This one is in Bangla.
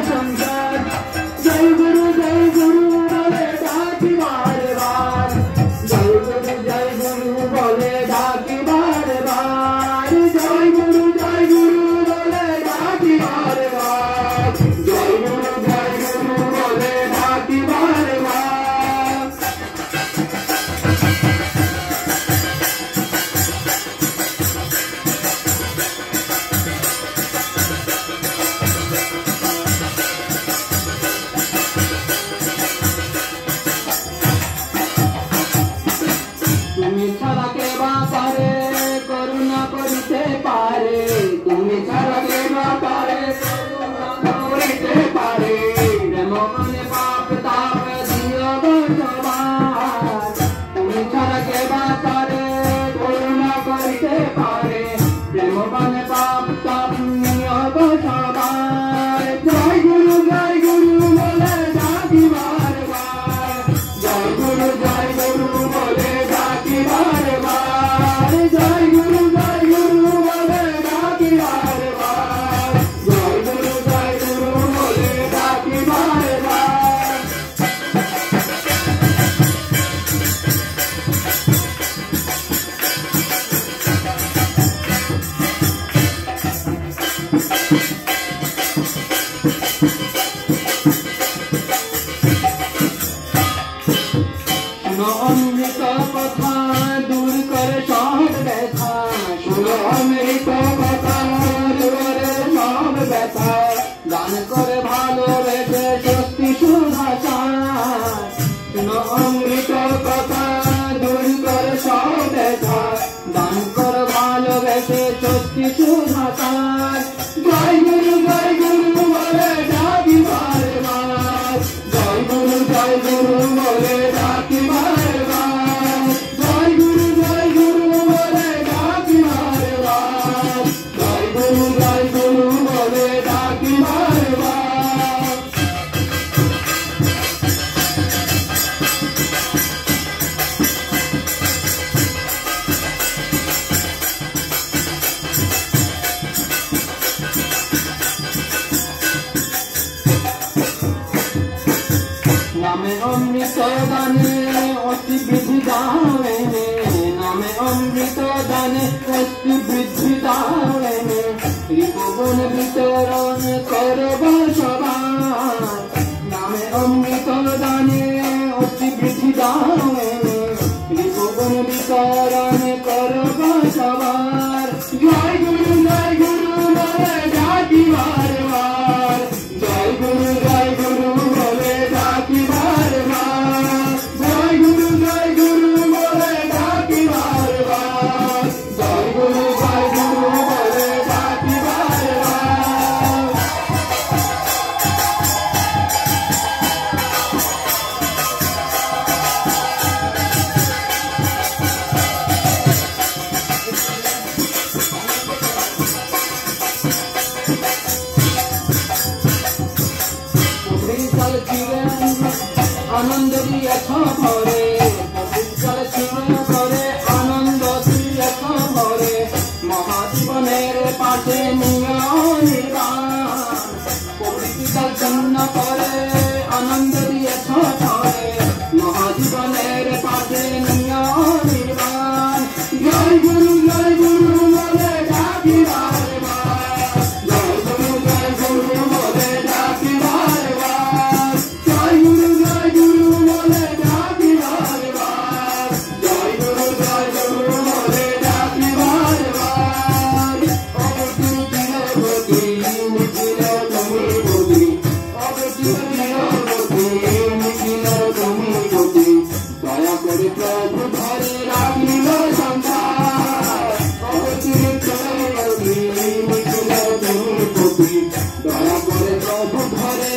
संसार। जय गुरु बोले डाकी बार बार, जय गुरु बोले डाकी बार बार, जय गुरु बोले डाकी बार बार, जय गुरु बोले डाकी बार बार। তুমি ছাড়া কে বা পারে করুণা করিতে পারে, তুমি ছাড়া কে বা পারে করুণা করিতে পারে, প্রেম মনে পাপ তাপ দিও গো সবার। তুমি ছাড়া কে বা পারে করুণা করিতে পারে, প্রেম মনে পাপ তাপ দিও গো সবার। জয় গুরু বলে ডাকি বার বার, জয় গুরু বলে ডাকি বার বার, জয় গুরু বলে ডাকি বার বার, জয় গুরু বলে ডাকি বার বার। শুনো অমৃত কথা দূর করে সব ব্যথা, শুনো অমৃত কথা দূর করে সব ব্যথা, গান করে ভালোবেসে স্বস্তি সুভাষার। শুনো অমৃত কথা দূর করে সব ব্যথা, গান করে ভালোবেসে স্বস্তি সুভাষার। জয় গুরু বলে ডাকি বার বার, জয় গুরু বলে ডাকি বার বার, জয় গুরু বলে ডাকি বার বার, জয় গুরু বলে ডাকি বার বার। নামে অমৃত দানে অতি বৃদ্ধি দানে, নামে অমৃত দানে অতি বৃদ্ধি দানে, ত্রিভুবন বিতরণ করব সবার। নামে অমৃত দানে অতি বৃদ্ধি দানে, ত্রিভুবন বিতরণ করব সবার। জয় গুরু বলে ডাকি বার বার, জয় গুরু বলে ডাকি বার বার, জয় গুরু বলে ডাকি বার বার, জয় গুরু বলে ডাকি বার বার। আনন্দ দিয়েছ ভরে, ভরে আনন্দ দিয়েছ ভরে, মহাজীবনের পাশে নিয় নির্বাণ। প্রকৃতিকাল জন্য করে আনন্দ দিয়েছ ভরে, মহাজীবনের পাশে নিয় নির্বাণ। জয় গুরু বলে ডাকি বার বার, জয় গুরু বলে ডাকি বার বার, জয় গুরু বলে ডাকি বার বার, জয় গুরু বলে ডাকি বার বার। অবতীর দিনবতী নিখিল তুমি গতি, অবতীর দিনবতী নিখিল তুমি গতি, দয়া করে প্রভু ঘরে রাখিল সংসার। অবতীর দিনবতী নিখিল তুমি গতি, দয়া করে প্রভু ঘরে